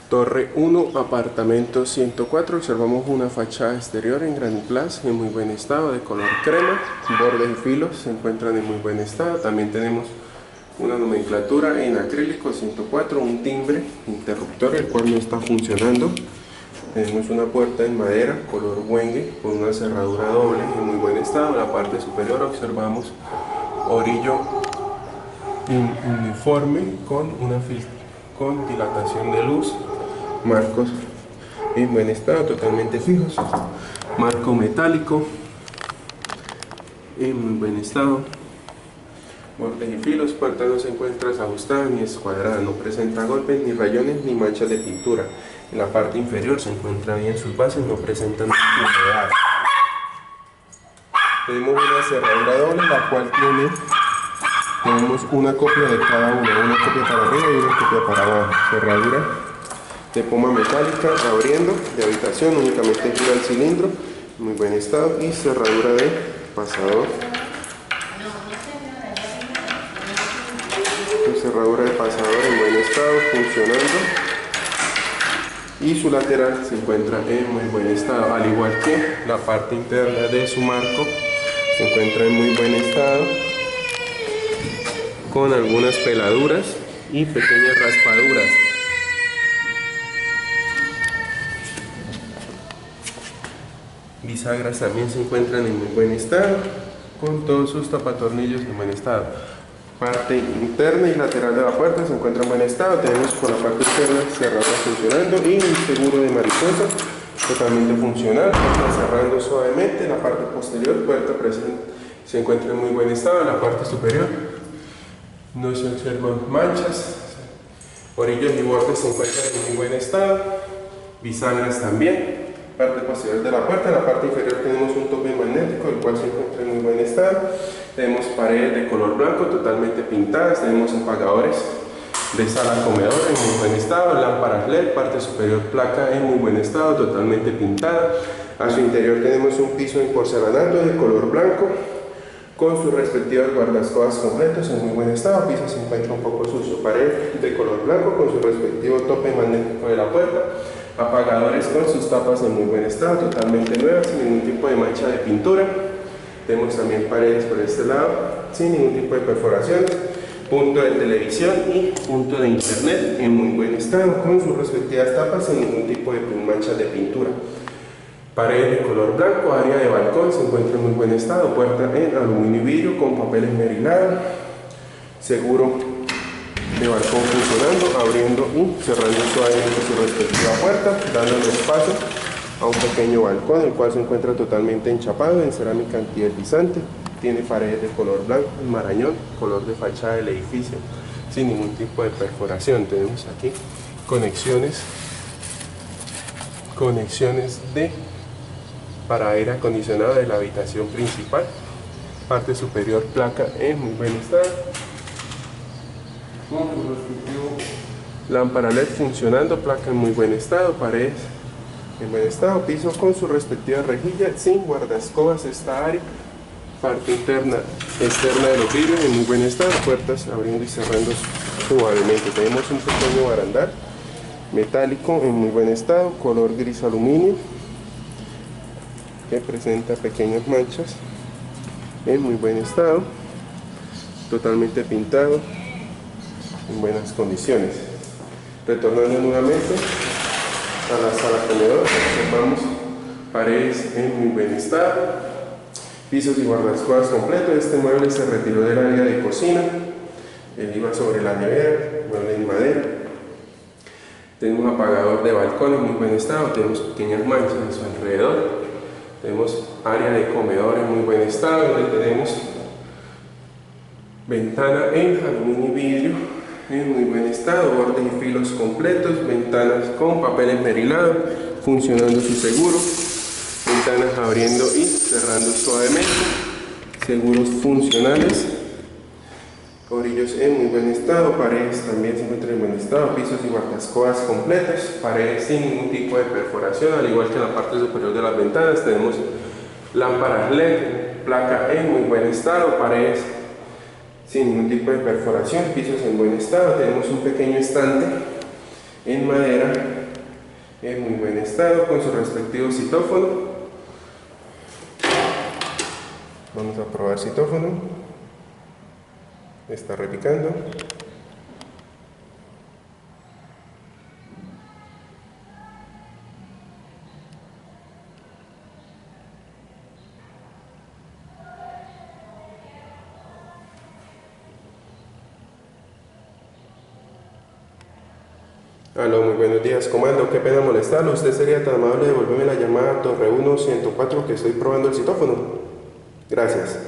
Torre 1, apartamento 104. Observamos una fachada exterior en graniplas en muy buen estado, de color crema. Bordes y filos se encuentran en muy buen estado. También tenemos una nomenclatura en acrílico 104, un timbre interruptor el cual no está funcionando. Tenemos una puerta en madera color Wenge con una cerradura doble en muy buen estado. En la parte superior observamos orillo uniforme con dilatación de luz, marcos en buen estado, totalmente fijos, marco metálico en muy buen estado, bordes y filos. Puerta no se encuentra desajustada ni descuadrada, no presenta golpes ni rayones ni manchas de pintura. En la parte inferior se encuentra bien sus bases, no presentan humedad. Tenemos una cerradura doble, la cual tenemos una copia de cada una copia para arriba y una copia para abajo. Cerradura de poma metálica abriendo de habitación, únicamente gira el cilindro, muy buen estado, y cerradura de pasador. Cerradura de pasador en buen estado, funcionando, y su lateral se encuentra en muy buen estado, al igual que la parte interna de su marco se encuentra en muy buen estado, con algunas peladuras y pequeñas raspaduras. Bisagras también se encuentran en muy buen estado, con todos sus tapatornillos en buen estado. Parte interna y lateral de la puerta se encuentra en buen estado. Tenemos por la parte externa cerradura funcionando y un seguro de mariposa totalmente funcional, puerta cerrando suavemente. La parte posterior, puerta presente, se encuentra en muy buen estado. En la parte superior no se observan manchas, orillos y bordes se encuentran en muy buen estado, bisagras también. Parte posterior de la puerta, en la parte inferior tenemos un tope magnético, el cual se encuentra en muy buen estado. Tenemos paredes de color blanco totalmente pintadas, tenemos apagadores de sala comedor en muy buen estado, lámparas LED, parte superior placa en muy buen estado, totalmente pintada. A su interior tenemos un piso en porcelanato de color blanco, con sus respectivos guardascobas completos en muy buen estado. Piso se encuentra un poco sucio, pared de color blanco con su respectivo tope magnético de la puerta, apagadores con sus tapas en muy buen estado, totalmente nuevas, sin ningún tipo de mancha de pintura. Tenemos también paredes por este lado, sin ningún tipo de perforaciones, punto de televisión y punto de internet en muy buen estado, con sus respectivas tapas sin ningún tipo de manchas de pintura. Pared de color blanco, área de balcón se encuentra en muy buen estado, puerta en aluminio y vidrio con papel esmerilado, seguro de balcón funcionando, abriendo y cerrando suavemente su respectiva puerta, dando espacio a un pequeño balcón, el cual se encuentra totalmente enchapado en cerámica antideslizante. Tiene paredes de color blanco, marañón, color de fachada del edificio, sin ningún tipo de perforación. Tenemos aquí conexiones para aire acondicionado de la habitación principal. Parte superior placa en muy buen estado, con su respectivo lámpara LED funcionando, placa en muy buen estado, paredes en buen estado, piso con su respectiva rejilla, sin guardascobas esta área. Parte interna, externa de los vidrios en muy buen estado, puertas abriendo y cerrando suavemente. Tenemos un pequeño barandal metálico en muy buen estado, color gris aluminio, que presenta pequeñas manchas en muy buen estado, totalmente pintado en buenas condiciones. Retornando nuevamente a la sala comedor, observamos paredes en muy buen estado, pisos y guardascobas completos. Este mueble se retiró del área de cocina, iba sobre la nevera, mueble en madera. Tenemos un apagador de balcón en muy buen estado, tenemos pequeñas manchas a su alrededor. Tenemos área de comedor en muy buen estado, donde tenemos ventana en aluminio y vidrio en muy buen estado, bordes y filos completos, ventanas con papel esmerilado, funcionando su seguro, ventanas abriendo y cerrando suavemente, seguros funcionales, orillos en muy buen estado, paredes también se encuentran en buen estado, pisos y guardascobas completos, paredes sin ningún tipo de perforación, al igual que en la parte superior de las ventanas. Tenemos lámparas LED, placa en muy buen estado, paredes sin ningún tipo de perforación, pisos en buen estado. Tenemos un pequeño estante en madera en muy buen estado con su respectivo citófono. Vamos a probar citófono. Está repicando. Aló, muy buenos días, comando, qué pena molestarlo. ¿Usted sería tan amable de devolverme la llamada a Torre 1 104 que estoy probando el citófono? Gracias.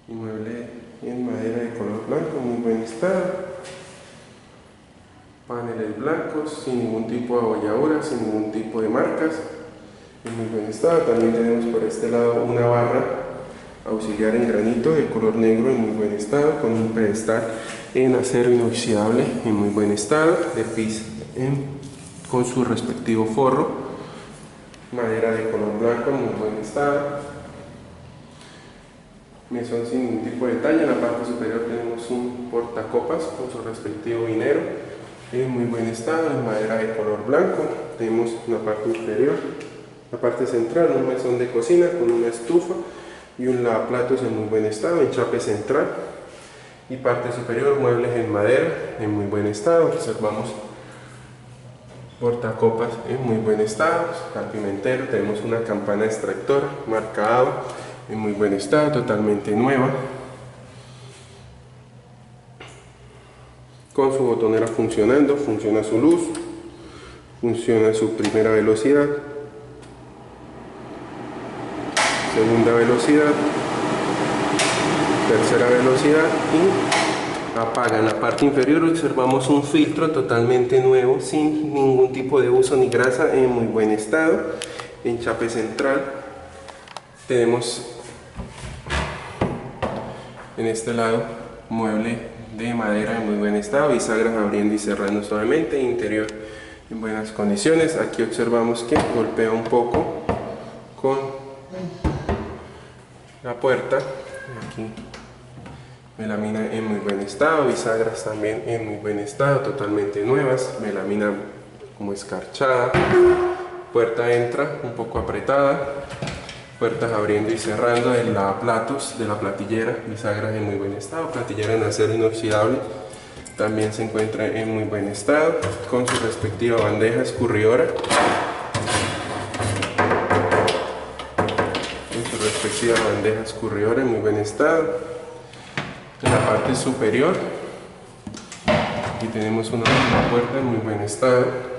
Inmueble en madera de color blanco, muy buen estado. Paneles blancos, sin ningún tipo de abolladuras, sin ningún tipo de marcas, en muy buen estado. También tenemos por este lado una barra auxiliar en granito de color negro en muy buen estado, con un pedestal en acero inoxidable en muy buen estado, de piso con su respectivo forro, madera de color blanco en muy buen estado. Mesón sin ningún tipo de detalle. En la parte superior tenemos un portacopas con su respectivo vinero en muy buen estado, en madera de color blanco. Tenemos la parte inferior, la parte central, un mesón de cocina con una estufa y un lavaplatos en muy buen estado, enchape central. Y parte superior, muebles en madera en muy buen estado. Observamos portacopas en muy buen estado, salpimentero. Tenemos una campana extractora marca ABA en muy buen estado, totalmente nueva, con su botonera funcionando. Funciona su luz, funciona su primera velocidad, segunda velocidad, tercera velocidad y apaga. En la parte inferior observamos un filtro totalmente nuevo, sin ningún tipo de uso ni grasa, en muy buen estado. Enchape central. Tenemos en este lado mueble de madera en muy buen estado, bisagras abriendo y cerrando suavemente, interior en buenas condiciones. Aquí observamos que golpea un poco con la puerta. Aquí melamina en muy buen estado, bisagras también en muy buen estado, totalmente nuevas, melamina como escarchada. Puerta entra un poco apretada, puertas abriendo y cerrando del lavaplatos de la platillera, bisagras en muy buen estado, platillera en acero inoxidable también se encuentra en muy buen estado, con su respectiva bandeja escurridora, en muy buen estado. En la parte superior aquí tenemos una puerta en muy buen estado.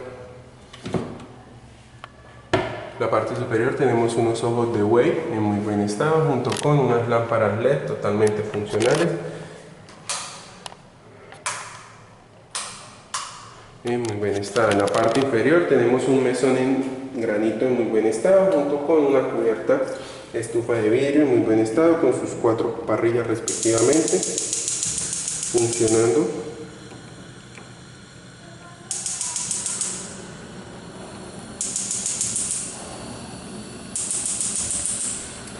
La parte superior tenemos unos ojos de buey en muy buen estado, junto con unas lámparas LED totalmente funcionales. En muy buen estado. En la parte inferior tenemos un mesón en granito en muy buen estado, junto con una cubierta estufa de vidrio en muy buen estado, con sus 4 parrillas respectivamente, funcionando.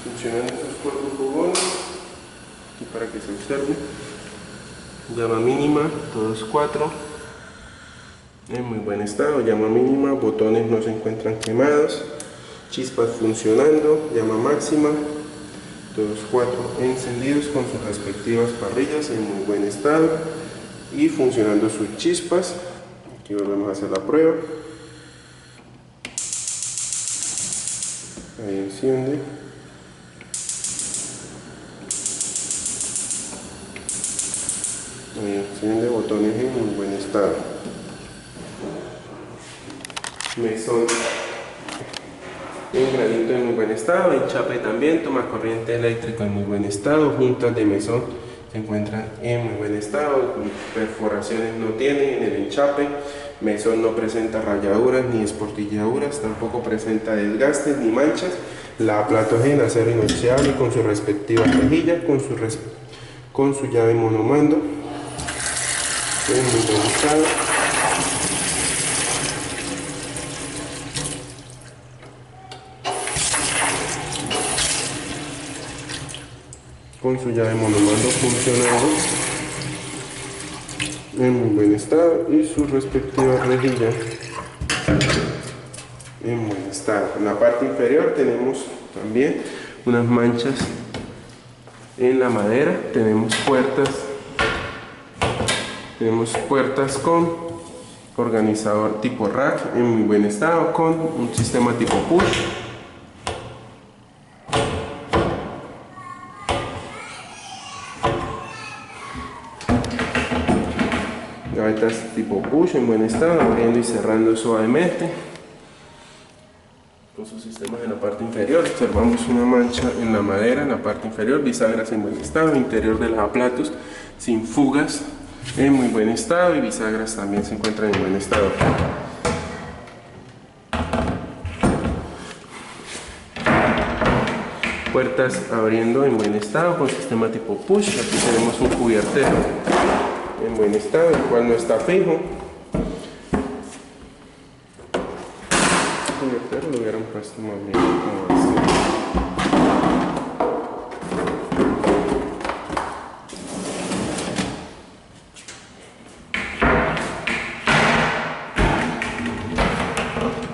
Funcionando estos 4 fogones, aquí para que se observe. Llama mínima, todos 4, en muy buen estado. Llama mínima, botones no se encuentran quemados, chispas funcionando. Llama máxima, todos 4 encendidos con sus respectivas parrillas en muy buen estado y funcionando sus chispas. Aquí volvemos a hacer la prueba. Ahí enciende. Ahí enciende, botones en muy buen estado. Mesón en granito en muy buen estado, enchape también, toma corriente eléctrico en muy buen estado, juntas de mesón se encuentran en muy buen estado, perforaciones no tiene en el enchape, mesón no presenta rayaduras ni esportilladuras, tampoco presenta desgastes ni manchas, lavaplatos en acero inoxidable con su respectiva rejilla, con su llave monomando, en muy buen estado. con su llave monomando funcionando en muy buen estado y su respectiva rejilla en buen estado. En la parte inferior tenemos también unas manchas en la madera, tenemos puertas con organizador tipo rack en muy buen estado con un sistema tipo push. Gavetas tipo push en buen estado, abriendo y cerrando suavemente. Con sus sistemas en la parte inferior observamos una mancha en la madera en la parte inferior, bisagras en buen estado, interior de lavaplatos sin fugas en muy buen estado y bisagras también se encuentran en buen estado. Puertas abriendo en buen estado con sistema tipo push. Aquí tenemos un cubiertero en buen estado, el cual no está fijo. El cubiertero lo hubieran puesto más bien como así.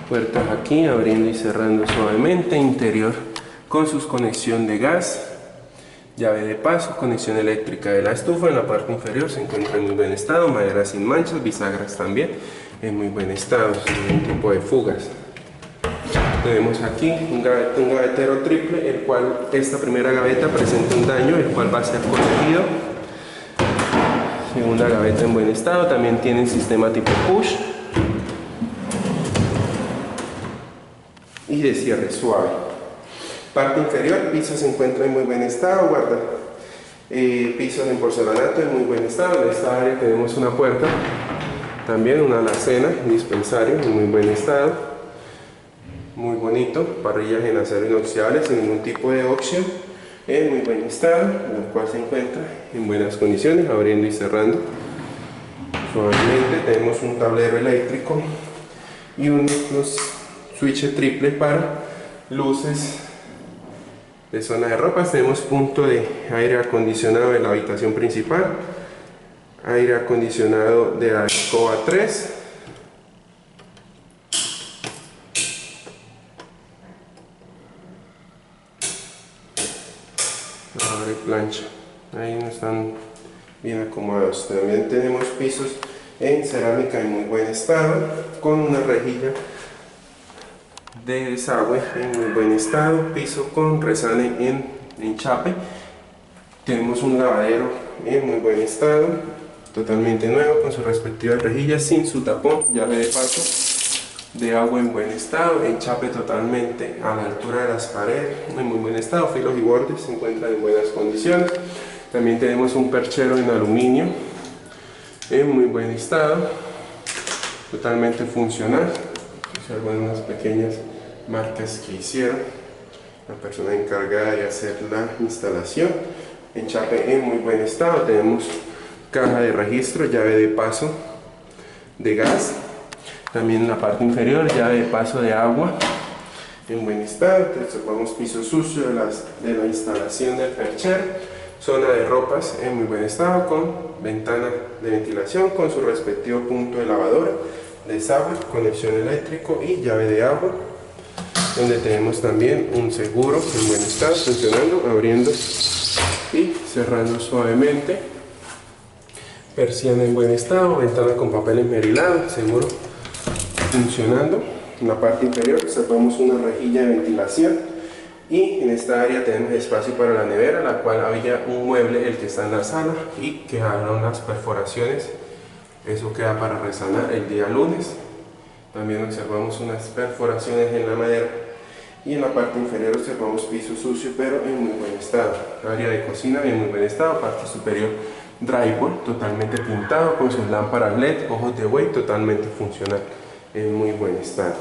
Puertas aquí abriendo y cerrando suavemente, interior con sus conexión de gas, llave de paso, conexión eléctrica de la estufa. En la parte inferior se encuentra en muy buen estado, madera sin manchas, bisagras también en muy buen estado, sin ningún tipo de fugas. Tenemos aquí un gavetero triple, el cual esta primera gaveta presenta un daño, el cual va a ser corregido. Segunda gaveta en buen estado, también tiene sistema tipo push y de cierre suave. Parte inferior, piso se encuentra en muy buen estado, guarda pisos en porcelanato en muy buen estado. En esta área tenemos una puerta, también una alacena, dispensario en muy buen estado, muy bonito, parrillas en acero inoxidable sin ningún tipo de óxido, en muy buen estado, el cual se encuentra en buenas condiciones, abriendo y cerrando suavemente. Tenemos un tablero eléctrico y unos switches triple para luces de zona de ropas. Tenemos punto de aire acondicionado en la habitación principal, aire acondicionado de la alcoba 3, abre plancha, ahí no están bien acomodados. También tenemos pisos en cerámica en muy buen estado con una rejilla de desagüe en muy buen estado, piso con resane en enchape. Tenemos un lavadero en muy buen estado, totalmente nuevo con su respectiva rejilla sin su tapón, llave de paso de agua en buen estado, enchape totalmente a la altura de las paredes en muy buen estado, filos y bordes se encuentran en buenas condiciones. También tenemos un perchero en aluminio en muy buen estado, totalmente funcional. Observan unas pequeñas marcas que hicieron la persona encargada de hacer la instalación. Enchape en muy buen estado. Tenemos caja de registro, llave de paso de gas, también en la parte inferior llave de paso de agua en buen estado. Observamos piso sucio de la instalación del perchero, zona de ropas en muy buen estado con ventana de ventilación con su respectivo punto de lavadora, desagüe, conexión eléctrico y llave de agua, donde tenemos también un seguro en buen estado funcionando, abriendo y cerrando suavemente, persiana en buen estado, ventana con papel esmerilado, seguro funcionando. En la parte inferior observamos una rejilla de ventilación y en esta área tenemos espacio para la nevera, la cual había un mueble, el que está en la sala, y quedaron las perforaciones. Eso queda para resanar el día lunes. También observamos unas perforaciones en la madera y en la parte inferior observamos piso sucio pero en muy buen estado. Área de cocina en muy buen estado, parte superior drywall totalmente pintado con sus lámparas LED, ojos de buey totalmente funcional en muy buen estado.